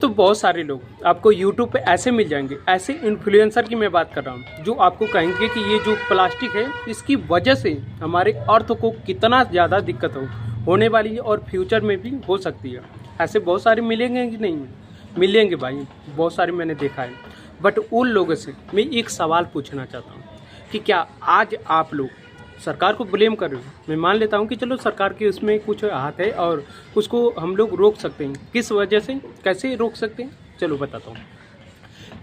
तो बहुत सारे लोग आपको यूट्यूब पे ऐसे मिल जाएंगे, ऐसे इन्फ्लुएंसर की मैं बात कर रहा हूँ, जो आपको कहेंगे कि ये जो प्लास्टिक है इसकी वजह से हमारे अर्थ को कितना ज़्यादा दिक्कत होने वाली है और फ्यूचर में भी हो सकती है। ऐसे बहुत सारे मिलेंगे कि नहीं मिलेंगे भाई, बहुत सारे मैंने देखा है। बट उन लोगों से मैं एक सवाल पूछना चाहता हूँ कि क्या आज आप लोग सरकार को ब्लेम कर रहे हो? मैं मान लेता हूँ कि चलो सरकार के उसमें कुछ हाथ है और उसको हम लोग रोक सकते हैं। किस वजह से, कैसे रोक सकते हैं, चलो बताता हूँ।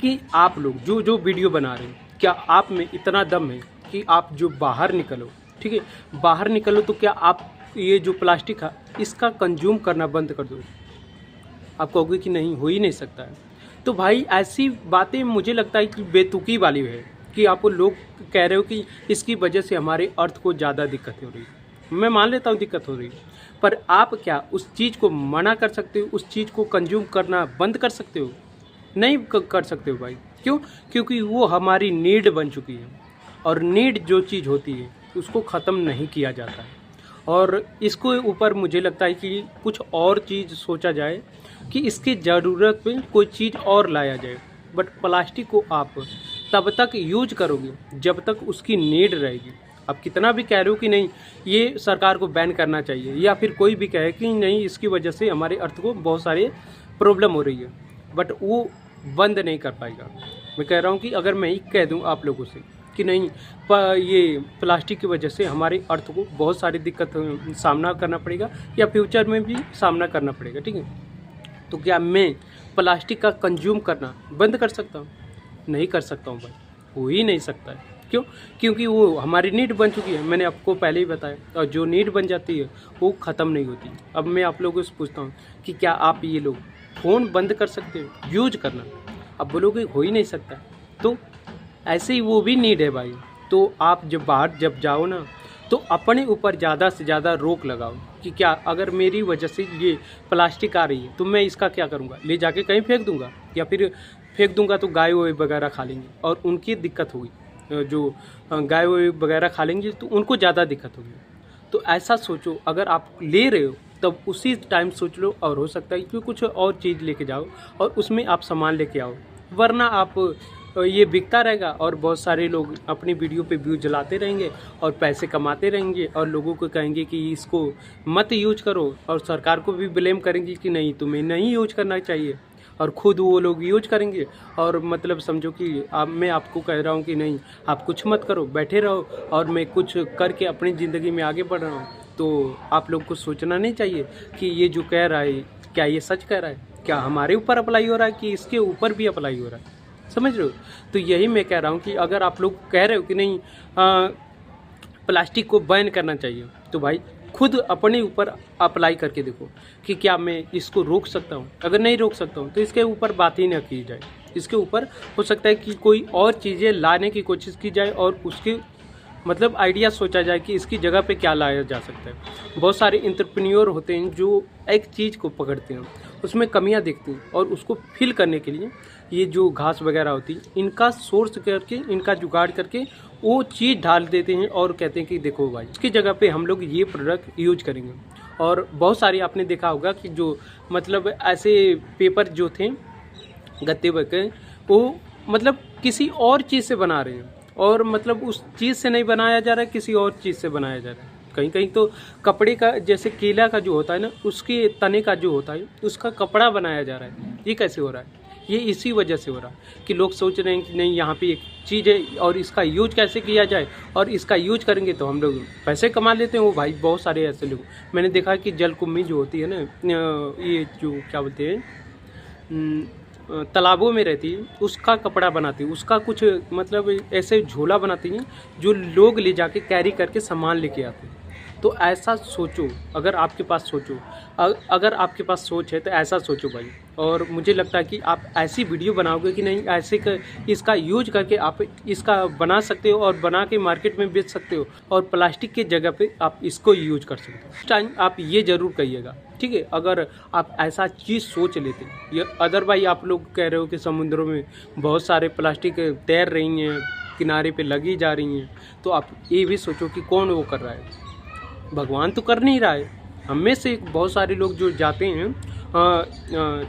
कि आप लोग जो जो वीडियो बना रहे हैं, क्या आप में इतना दम है कि आप जो बाहर निकलो, ठीक है, बाहर निकलो तो क्या आप ये जो प्लास्टिक है इसका कंज्यूम करना बंद कर दो? आप कहोगे कि नहीं, हो ही नहीं सकता है। तो भाई ऐसी बातें मुझे लगता है कि बेतुकी वाली है कि आप लोग कह रहे हो कि इसकी वजह से हमारे अर्थ को ज़्यादा दिक्कत हो रही है। मैं मान लेता हूँ दिक्कत हो रही है, पर आप क्या उस चीज़ को मना कर सकते हो? उस चीज़ को कंज्यूम करना बंद कर सकते हो? नहीं कर सकते हो भाई। क्यों? क्योंकि वो हमारी नीड बन चुकी है और नीड जो चीज़ होती है उसको ख़त्म नहीं किया जाता है। और इसको ऊपर मुझे लगता है कि कुछ और चीज़ सोचा जाए कि इसकी ज़रूरत पे कोई चीज़ और लाया जाए। बट प्लास्टिक को आप तब तक यूज करोगे जब तक उसकी नीड रहेगी। आप कितना भी कह रहे हो कि नहीं ये सरकार को बैन करना चाहिए, या फिर कोई भी कहे कि नहीं इसकी वजह से हमारे अर्थ को बहुत सारे प्रॉब्लम हो रही है, बट वो बंद नहीं कर पाएगा। मैं कह रहा हूँ कि अगर मैं ही कह दूँ आप लोगों से कि नहीं ये प्लास्टिक की वजह से हमारे अर्थ को बहुत सारी दिक्कत सामना करना पड़ेगा या फ्यूचर में भी सामना करना पड़ेगा, ठीक है, तो क्या मैं प्लास्टिक का कंज्यूम करना बंद कर सकता हूँ? नहीं कर सकता हूँ भाई, हो ही नहीं सकता है। क्यों? क्योंकि वो हमारी नीड बन चुकी है, मैंने आपको पहले ही बताया, और जो नीड बन जाती है वो ख़त्म नहीं होती। अब मैं आप लोगों से पूछता हूँ कि क्या आप ये लोग फ़ोन बंद कर सकते हो यूज करना? अब बोलोगे हो ही नहीं सकता, तो ऐसे ही वो भी नीड है भाई। तो आप जब बाहर जब जाओ ना, तो अपने ऊपर ज़्यादा से ज़्यादा रोक लगाओ कि क्या अगर मेरी वजह से ये प्लास्टिक आ रही है तो मैं इसका क्या करूँगा? ले जाके कहीं फेंक दूँगा, या फिर फेंक दूँगा तो गाय वाय वगैरह खा लेंगी और उनकी दिक्कत होगी। जो गाय वाय वगैरह खा लेंगी तो उनको ज़्यादा दिक्कत होगी। तो ऐसा सोचो, अगर आप ले रहे हो तब उसी टाइम सोच लो, और हो सकता है कि कुछ और चीज़ लेके जाओ और उसमें आप सामान लेके आओ, वरना आप ये बिकता रहेगा और बहुत सारे लोग अपनी वीडियो पे व्यू जलाते रहेंगे और पैसे कमाते रहेंगे और लोगों को कहेंगे कि इसको मत यूज करो, और सरकार को भी ब्लेम करेंगे कि नहीं तुम्हें नहीं यूज करना चाहिए, और ख़ुद वो लोग यूज करेंगे। और मतलब समझो कि मैं आपको कह रहा हूँ कि नहीं आप कुछ मत करो, बैठे रहो, और मैं कुछ करके अपनी ज़िंदगी में आगे बढ़ रहा हूँ। तो आप लोग को सोचना नहीं चाहिए कि ये जो कह रहा है क्या ये सच कह रहा है, क्या हमारे ऊपर अप्लाई हो रहा है कि इसके ऊपर भी अप्लाई हो रहा है? समझ रहे हो? तो यही मैं कह रहा हूँ कि अगर आप लोग कह रहे हो कि नहीं प्लास्टिक को बैन करना चाहिए, तो भाई खुद अपने ऊपर अप्लाई करके देखो कि क्या मैं इसको रोक सकता हूँ। अगर नहीं रोक सकता हूँ तो इसके ऊपर बात ही ना की जाए। इसके ऊपर हो सकता है कि कोई और चीज़ें लाने की कोशिश की जाए और उसके मतलब आइडिया सोचा जाए कि इसकी जगह पे क्या लाया जा सकता है। बहुत सारे एंटरप्रेन्योर होते हैं जो एक चीज़ को पकड़ते हैं, उसमें कमियां देखते हैं और उसको फिल करने के लिए ये जो घास वगैरह होती है इनका सोर्स करके, इनका जुगाड़ करके वो चीज़ डाल देते हैं और कहते हैं कि देखो भाई इसकी जगह पे हम लोग ये प्रोडक्ट यूज करेंगे। और बहुत सारे आपने देखा होगा कि जो मतलब ऐसे पेपर जो थे गत्ते वगैरह वो मतलब किसी और चीज़ से बना रहे हैं, और मतलब उस चीज़ से नहीं बनाया जा रहा है, किसी और चीज़ से बनाया जा रहा है। कहीं कहीं तो कपड़े का, जैसे केला का जो होता है ना, उसके तने का जो होता है उसका कपड़ा बनाया जा रहा है। ये कैसे हो रहा है? ये इसी वजह से हो रहा है कि लोग सोच रहे हैं कि नहीं यहाँ पे एक चीज़ है और इसका यूज कैसे किया जाए, और इसका यूज करेंगे तो हम लोग पैसे कमा लेते हैं। वो भाई बहुत सारे ऐसे लोग मैंने देखा कि जलकुंभी जो होती है ना, ये जो क्या बोलते हैं तालाबों में रहती है, उसका कपड़ा बनाती है, उसका कुछ मतलब ऐसे झोला बनाती हैं जो लोग ले जाके कैरी करके सामान लेके आते हैं। तो ऐसा सोचो, अगर आपके पास सोचो, अगर आपके पास सोच है तो ऐसा सोचो भाई। और मुझे लगता है कि आप ऐसी वीडियो बनाओगे कि नहीं ऐसे इसका यूज करके आप इसका बना सकते हो और बना के मार्केट में बेच सकते हो, और प्लास्टिक के जगह पे आप इसको यूज कर सकते हो। उस टाइम आप ये ज़रूर कहिएगा, ठीक है, अगर आप ऐसा चीज़ सोच लेते। ये अदरवाइज आप लोग कह रहे हो कि समुद्रों में बहुत सारे प्लास्टिक तैर रही हैं, किनारे पे लगी जा रही हैं, तो आप ये भी सोचो कि कौन वो कर रहा है? भगवान तो कर नहीं रहा है। हम में से बहुत सारे लोग जो जाते हैं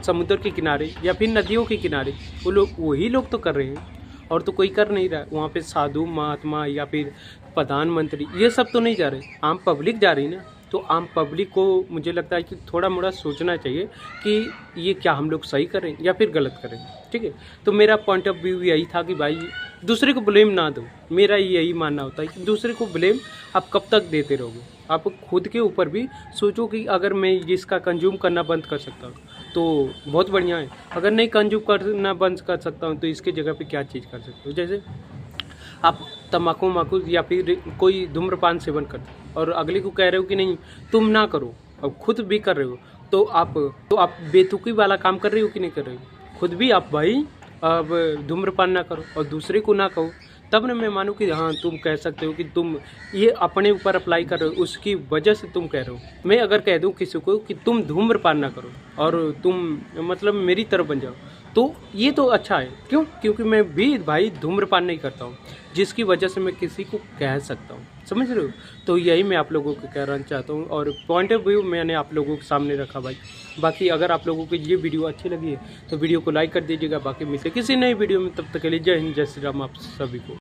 समुद्र के किनारे या फिर नदियों के किनारे, वो लोग वही लोग तो कर रहे हैं, और तो कोई कर नहीं रहा। वहाँ पे साधु महात्मा या फिर प्रधानमंत्री ये सब तो नहीं जा रहे, आम पब्लिक जा रही ना। तो आम पब्लिक को मुझे लगता है कि थोड़ा मोड़ा सोचना चाहिए कि ये क्या हम लोग सही करें या फिर गलत करें। ठीक है, तो मेरा पॉइंट ऑफ व्यू यही था कि भाई दूसरे को ब्लेम ना दो। मेरा यही मानना होता है कि दूसरे को ब्लेम आप कब तक देते रहोगे। आप खुद के ऊपर भी सोचो कि अगर मैं इसका कंज्यूम करना बंद कर सकता हूँ तो बहुत बढ़िया है, अगर नहीं कंज्यूम करना बंद कर सकता हूँ तो इसके जगह पे क्या चीज़ कर सकते हो। जैसे आप तम्बाकू या फिर कोई धूम्रपान सेवन करते हो और अगले को कह रहे हो कि नहीं तुम ना करो, अब खुद भी कर रहे हो, तो आप बेतुकी वाला काम कर रहे हो कि नहीं कर रहे हो। खुद भी आप भाई अब धूम्रपान ना करो और दूसरे को ना कहो, तब ना मैं मानूँ कि हाँ तुम कह सकते हो कि तुम ये अपने ऊपर अप्लाई कर रहे हो, उसकी वजह से तुम कह रहे हो। मैं अगर कह दूँ किसी को कि तुम धूम्रपान ना करो और तुम मतलब मेरी तरफ बन जाओ, तो ये तो अच्छा है। क्यों? क्योंकि मैं भी भाई धूम्रपान नहीं करता हूँ, जिसकी वजह से मैं किसी को कह सकता हूँ। समझ रहे हो? तो यही मैं आप लोगों को कहना चाहता हूँ और पॉइंट ऑफ व्यू मैंने आप लोगों के सामने रखा भाई। बाकी अगर आप लोगों को ये वीडियो अच्छी लगी है तो वीडियो को लाइक कर दीजिएगा। बाकी मिलते किसी नई वीडियो में, तब तक के लिए जय हिंद जय श्री राम आप सभी को।